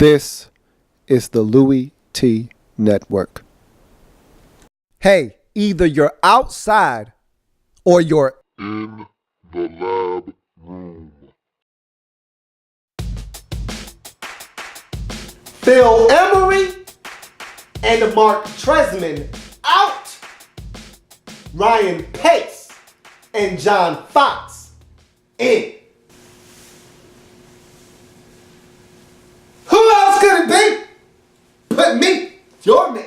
This is the Louie T Network. Hey, either you're outside or you're in the lab room. Phil Emery and Mark Tresman out. Ryan Pace and John Fox in. Who else could it be but me, your man,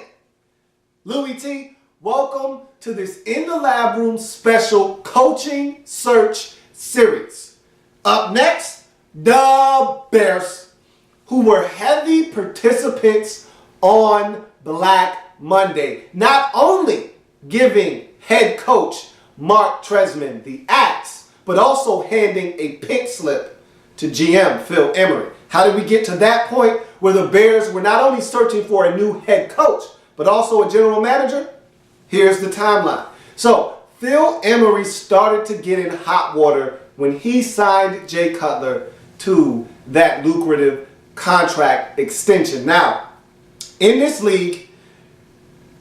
Louie T? Welcome to this In the Lab Room special coaching search series. Up next, the Bears, who were heavy participants on Black Monday, not only giving head coach Mark Tresman the axe, but also handing a pink slip to GM Phil Emery. How did we get to that point where the Bears were not only searching for a new head coach, but also a general manager? Here's the timeline. So Phil Emery started to get in hot water when he signed Jay Cutler to that lucrative contract extension. Now, in this league,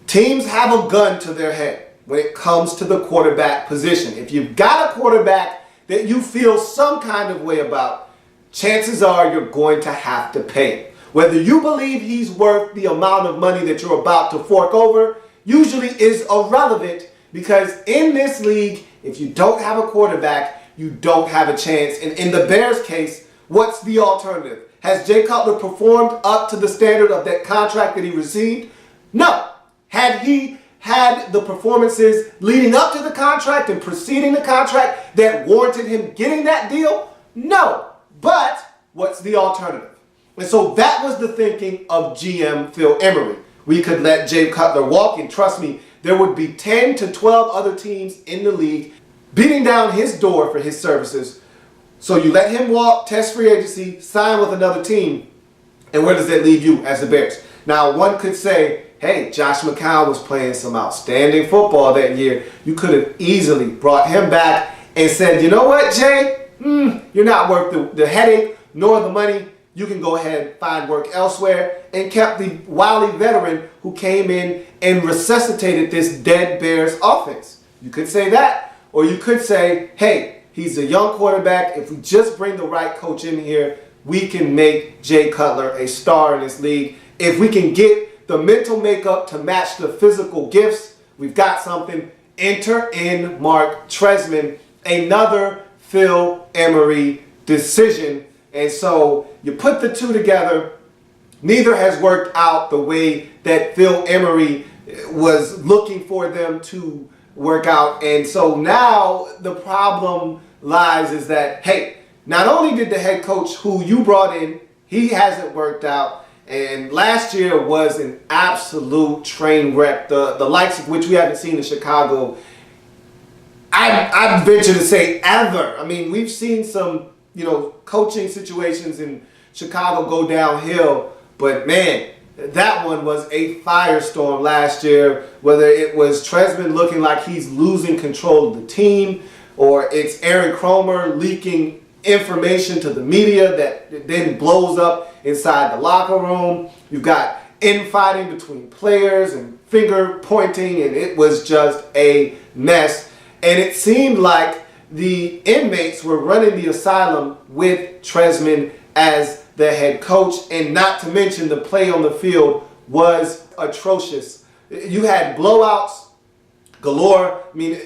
teams have a gun to their head when it comes to the quarterback position. If you've got a quarterback that you feel some kind of way about, chances are you're going to have to pay. Whether you believe he's worth the amount of money that you're about to fork over usually is irrelevant, because in this league, if you don't have a quarterback, you don't have a chance. And in the Bears case, what's the alternative? Has Jay Cutler performed up to the standard of that contract that he received? No. Had he had the performances leading up to the contract and preceding the contract that warranted him getting that deal? No. But what's the alternative? And so that was the thinking of GM Phil Emery. We could let Jay Cutler walk, and trust me, there would be 10 to 12 other teams in the league beating down his door for his services. So you let him walk, test free agency, sign with another team, and where does that leave you as the Bears? Now, one could say, hey, Josh McCown was playing some outstanding football that year. You could have easily brought him back and said, you know what, Jay? You're not worth the headache nor the money. You can go ahead and find work elsewhere, and kept the wily veteran who came in and resuscitated this dead Bears offense. You could say that, or you could say, hey, he's a young quarterback. If we just bring the right coach in here, we can make Jay Cutler a star in this league. If we can get the mental makeup to match the physical gifts, we've got something. Enter in Mark Tresman, another Phil Emery decision. And so you put the two together. Neither has worked out the way that Phil Emery was looking for them to work out. And so now the problem lies is that, hey, not only did the head coach who you brought in, he hasn't worked out. And last year was an absolute train wreck, the likes of which we haven't seen in Chicago, I venture to say, ever. I mean, we've seen some, coaching situations in Chicago go downhill, but man, that one was a firestorm last year. Whether it was Tresman looking like he's losing control of the team, or it's Aaron Cromer leaking information to the media that then blows up inside the locker room. You've got infighting between players and finger pointing, and it was just a mess. And it seemed like the inmates were running the asylum with Tresman as the head coach, and not to mention the play on the field was atrocious. You had blowouts galore. I mean,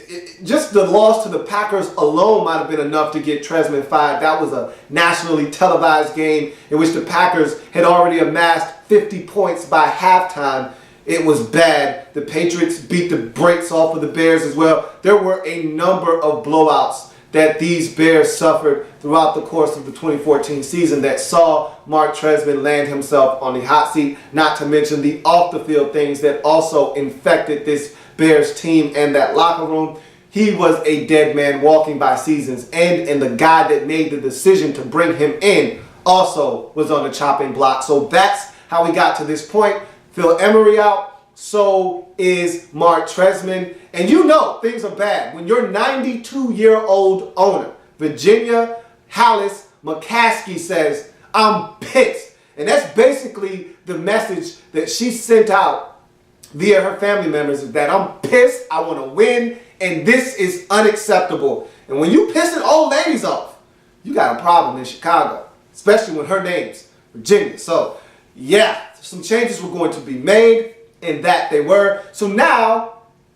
just the loss to the Packers alone might have been enough to get Tresman fired. That was a nationally televised game in which the Packers had already amassed 50 points by halftime. It was bad. The Patriots beat the brakes off of the Bears as well. There were a number of blowouts that these Bears suffered throughout the course of the 2014 season that saw Mark Tresman land himself on the hot seat, not to mention the off-the-field things that also infected this Bears team and that locker room. He was a dead man walking by season's end, and the guy that made the decision to bring him in also was on the chopping block. So that's how we got to this point. Phil Emery out, so is Mark Tresman. And things are bad when your 92-year-old owner, Virginia Hallis McCaskey, says, I'm pissed. And that's basically the message that she sent out via her family members, is that I'm pissed, I want to win, and this is unacceptable. And when you pissing old ladies off, you got a problem in Chicago, especially when her name's Virginia. So, yeah, some changes were going to be made, and that they were. So now,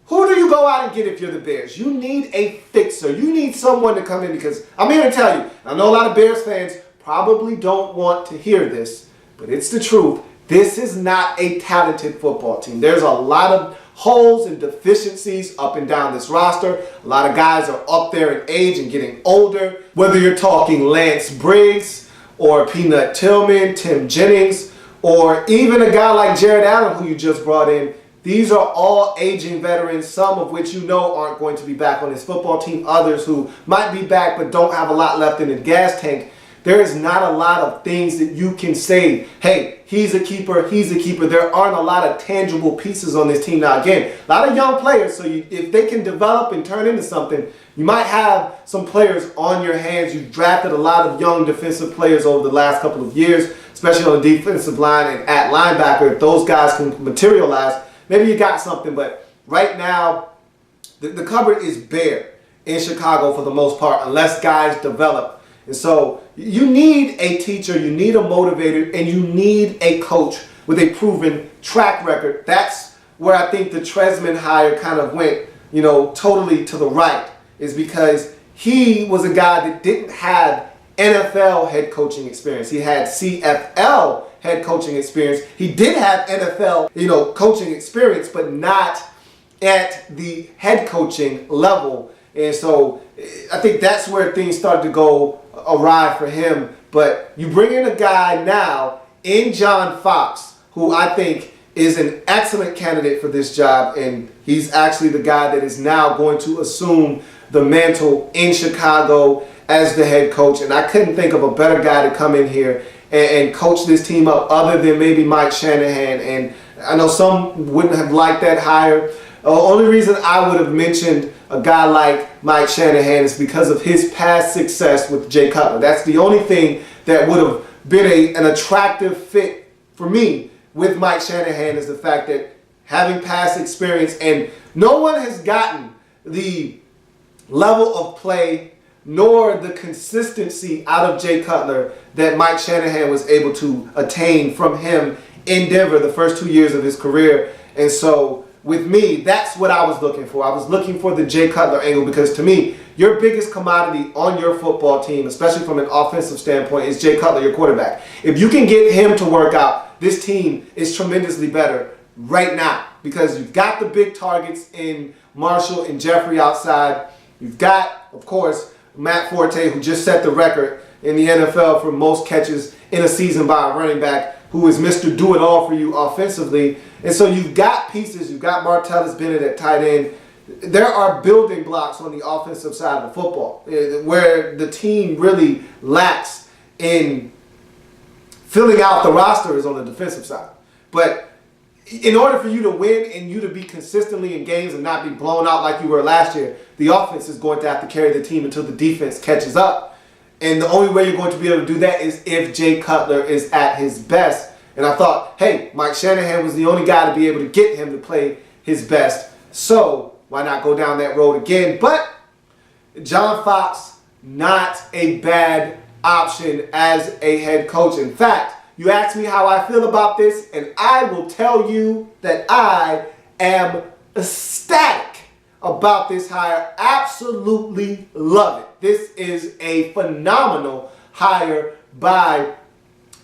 who do you go out and get if you're the Bears? You need a fixer. You need someone to come in, because I'm here to tell you, I know a lot of Bears fans probably don't want to hear this, but it's the truth. This is not a talented football team. There's a lot of holes and deficiencies up and down this roster. A lot of guys are up there in age and getting older. Whether you're talking Lance Briggs or Peanut Tillman, Tim Jennings, or even a guy like Jared Allen who you just brought in, these are all aging veterans, some of which you know aren't going to be back on this football team. Others who might be back but don't have a lot left in the gas tank. There is not a lot of things that you can say, hey, he's a keeper, he's a keeper. There aren't a lot of tangible pieces on this team. Now, again, a lot of young players, so if they can develop and turn into something, you might have some players on your hands. You've drafted a lot of young defensive players over the last couple of years, especially on the defensive line and at linebacker. If those guys can materialize, maybe you got something. But right now, the cupboard is bare in Chicago for the most part, unless guys develop. And so you need a teacher, you need a motivator, and you need a coach with a proven track record. That's where I think the Tresman hire kind of went, totally to the right, is because he was a guy that didn't have NFL head coaching experience. He had CFL head coaching experience. He did have NFL, coaching experience, but not at the head coaching level. And so I think that's where things started to go awry for him. But you bring in a guy now in John Fox, who I think is an excellent candidate for this job, and he's actually the guy that is now going to assume the mantle in Chicago as the head coach. And I couldn't think of a better guy to come in here and coach this team up other than maybe Mike Shanahan. And I know some wouldn't have liked that hire. The only reason I would have mentioned a guy like Mike Shanahan is because of his past success with Jay Cutler. That's the only thing that would have been an attractive fit for me with Mike Shanahan, is the fact that having past experience, and no one has gotten the level of play nor the consistency out of Jay Cutler that Mike Shanahan was able to attain from him in Denver the first 2 years of his career. And so with me, that's what I was looking for. I was looking for the Jay Cutler angle, because to me, your biggest commodity on your football team, especially from an offensive standpoint, is Jay Cutler, your quarterback. If you can get him to work out, this team is tremendously better right now, because you've got the big targets in Marshall and Jeffrey outside. You've got, of course, Matt Forte, who just set the record in the NFL for most catches in a season by a running back, who is Mr. Do-It-All for you offensively. And so you've got pieces. You've got Martellus Bennett at tight end. There are building blocks on the offensive side of the football, where the team really lacks in filling out the roster is on the defensive side. But in order for you to win and you to be consistently in games and not be blown out like you were last year, the offense is going to have to carry the team until the defense catches up. And the only way you're going to be able to do that is if Jay Cutler is at his best. And I thought, hey, Mike Shanahan was the only guy to be able to get him to play his best. So why not go down that road again? But John Fox, not a bad option as a head coach. In fact, you asked me how I feel about this, and I will tell you that I am ecstatic about this hire. Absolutely love it. This is a phenomenal hire by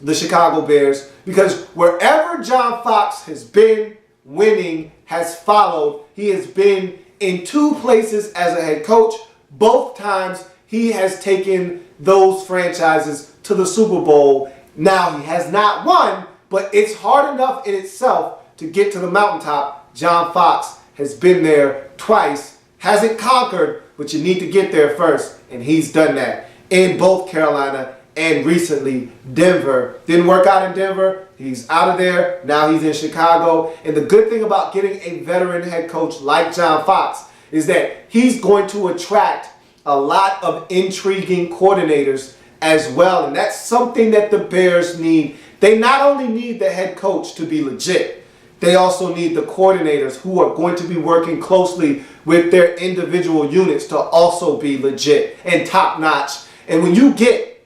the Chicago Bears, because wherever John Fox has been, winning has followed. He has been in two places as a head coach. Both times he has taken those franchises to the Super Bowl. Now, he has not won, but it's hard enough in itself to get to the mountaintop. John Fox has been there twice, hasn't conquered, but you need to get there first, and he's done that in both Carolina and recently Denver. Didn't work out in Denver. He's out of there. Now he's in Chicago. And the good thing about getting a veteran head coach like John Fox is that he's going to attract a lot of intriguing coordinators as well. And that's something that the Bears need they not only need the head coach to be legit, they also need the coordinators who are going to be working closely with their individual units to also be legit and top-notch. And when you get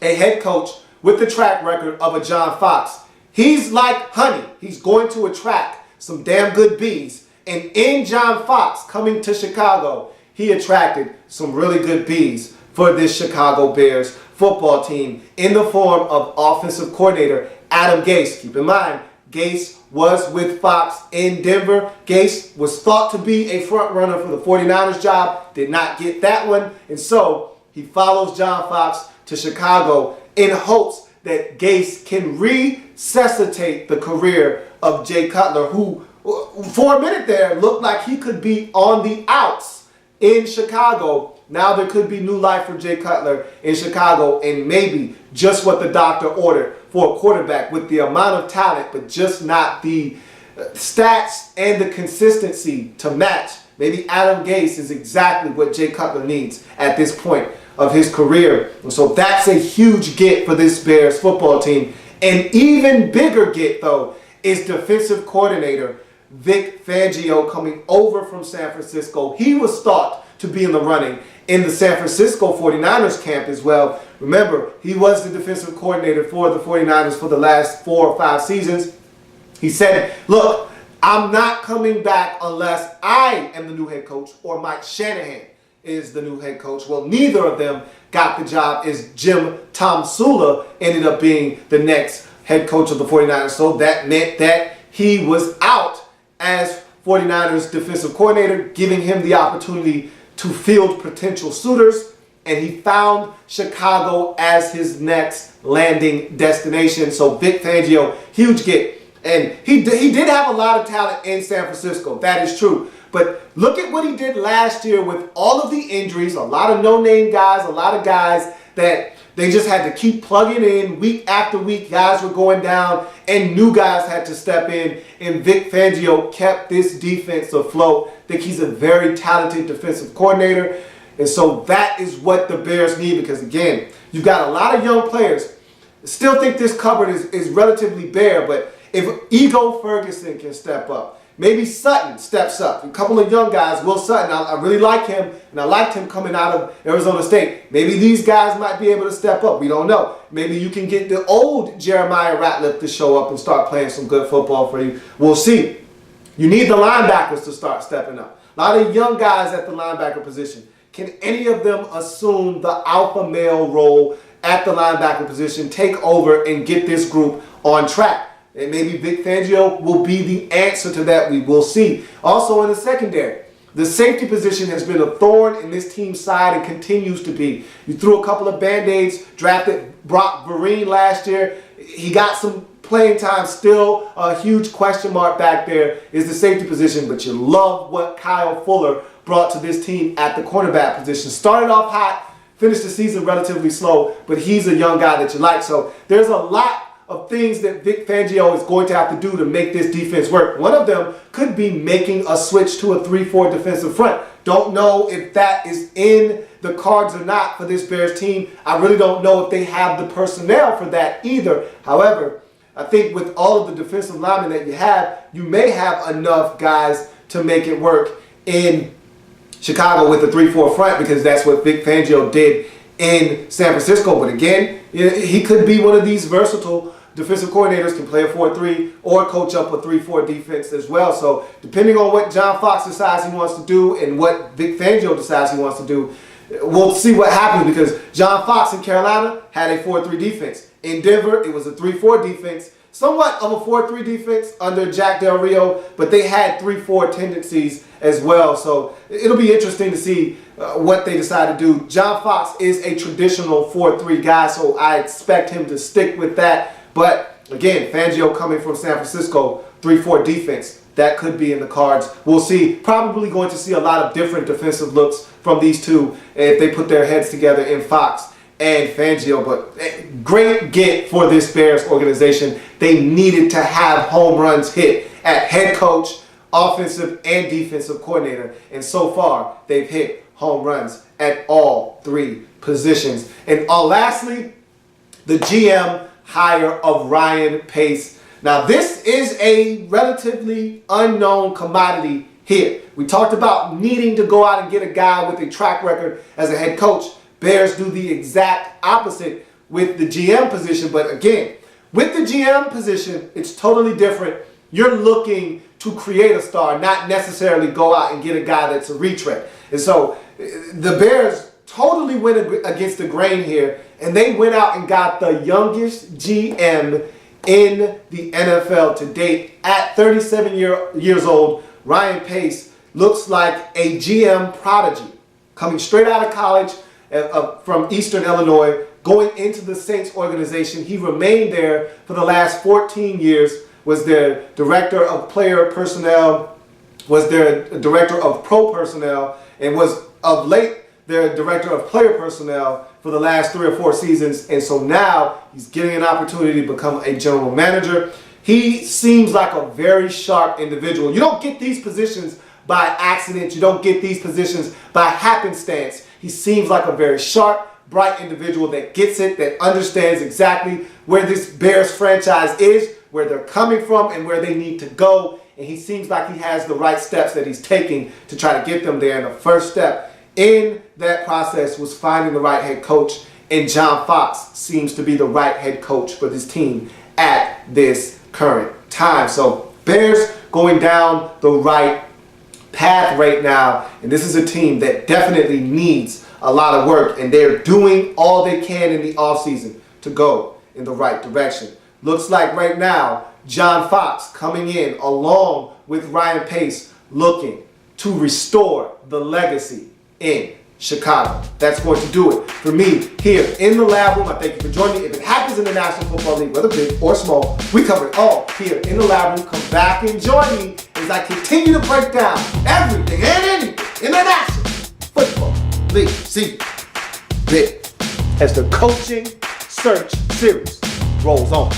a head coach with the track record of a John Fox, he's like honey. He's going to attract some damn good bees. And in John Fox coming to Chicago, he attracted some really good bees for this Chicago Bears football team in the form of offensive coordinator Adam Gase. Keep in mind, Gase was with Fox in Denver. Gase was thought to be a front runner for the 49ers job, did not get that one, and so he follows John Fox to Chicago in hopes that Gase can resuscitate the career of Jay Cutler, who for a minute there looked like he could be on the outs in Chicago. Now there could be new life for Jay Cutler in Chicago, and maybe just what the doctor ordered for a quarterback with the amount of talent, but just not the stats and the consistency to match. Maybe Adam Gase is exactly what Jay Cutler needs at this point of his career. And so that's a huge get for this Bears football team. An even bigger get, though, is defensive coordinator Vic Fangio coming over from San Francisco. He was thought to be in the running in the San Francisco 49ers camp as well. Remember, he was the defensive coordinator for the 49ers for the last 4 or 5 seasons. He said, look, I'm not coming back unless I am the new head coach or Mike Shanahan is the new head coach. Well, neither of them got the job as Jim Tomsula ended up being the next head coach of the 49ers. So that meant that he was out as 49ers defensive coordinator, giving him the opportunity to field potential suitors, and he found Chicago as his next landing destination. So Vic Fangio, huge get. And he did have a lot of talent in San Francisco. That is true. But look at what he did last year with all of the injuries, a lot of no-name guys, a lot of guys that they just had to keep plugging in week after week. Guys were going down and new guys had to step in. And Vic Fangio kept this defense afloat. I think he's a very talented defensive coordinator. And so that is what the Bears need, because, again, you've got a lot of young players. Still think this cupboard is relatively bare, but if Ego Ferguson can step up, maybe Sutton steps up. A couple of young guys, Will Sutton, I really like him, and I liked him coming out of Arizona State. Maybe these guys might be able to step up. We don't know. Maybe you can get the old Jeremiah Ratliff to show up and start playing some good football for you. We'll see. You need the linebackers to start stepping up. A lot of young guys at the linebacker position. Can any of them assume the alpha male role at the linebacker position, take over, and get this group on track? And maybe Vic Fangio will be the answer to that. We will see. Also in the secondary, the safety position has been a thorn in this team's side and continues to be. You threw a couple of Band-Aids, drafted Brock Vereen last year. He got some playing time, still a huge question mark back there is the safety position, but you love what Kyle Fuller brought to this team at the cornerback position. Started off hot, finished the season relatively slow, but he's a young guy that you like. So there's a lot of things that Vic Fangio is going to have to do to make this defense work. One of them could be making a switch to a 3-4 defensive front. Don't know if that is in the cards or not for this Bears team. I really don't know if they have the personnel for that either. However, I think with all of the defensive linemen that you have, you may have enough guys to make it work in Chicago with the 3-4 front, because that's what Vic Fangio did in San Francisco. But again, he could be one of these versatile defensive coordinators, can play a 4-3 or coach up a 3-4 defense as well. So depending on what John Fox decides he wants to do and what Vic Fangio decides he wants to do, we'll see what happens, because John Fox in Carolina had a 4-3 defense. In Denver, it was a 3-4 defense. Somewhat of a 4-3 defense under Jack Del Rio, but they had 3-4 tendencies as well. So it'll be interesting to see what they decide to do. John Fox is a traditional 4-3 guy, so I expect him to stick with that. But again, Fangio coming from San Francisco, 3-4 defense, that could be in the cards. We'll see. Probably going to see a lot of different defensive looks from these two if they put their heads together in Fox and Fangio. But great get for this Bears organization. They needed to have home runs hit at head coach, offensive, and defensive coordinator. And so far, they've hit home runs at all 3 positions. And lastly, the GM hire of Ryan Pace. Now, this is a relatively unknown commodity here. We talked about needing to go out and get a guy with a track record as a head coach. Bears do the exact opposite with the GM position. But again, with the GM position, it's totally different. You're looking to create a star, not necessarily go out and get a guy that's a retread. And so the Bears totally went against the grain here, and they went out and got the youngest GM in the NFL to date. At 37 years old, Ryan Pace looks like a GM prodigy, coming straight out of college from Eastern Illinois, going into the Saints organization. He remained there for the last 14 years, was their director of player personnel, was their director of pro personnel, and was of late their director of player personnel for the last 3 or 4 seasons. And so now he's getting an opportunity to become a general manager. He seems like a very sharp individual. You don't get these positions by accident. You don't get these positions by happenstance. He seems like a very sharp, bright individual that gets it, that understands exactly where this Bears franchise is, where they're coming from, and where they need to go. And he seems like he has the right steps that he's taking to try to get them there. And the first step in that process was finding the right head coach. And John Fox seems to be the right head coach for this team at this current time. So Bears going down the right path right now. And this is a team that definitely needs a lot of work. And they're doing all they can in the offseason to go in the right direction. Looks like right now, John Fox coming in along with Ryan Pace looking to restore the legacy in Chicago. That's going to do it for me here in the Lab Room. I thank you for joining me. If it happens in the National Football League, whether big or small, we cover it all here in the Lab Room. Come back and join me as I continue to break down everything and anything in the National Football League season. As the Coaching Search Series rolls on.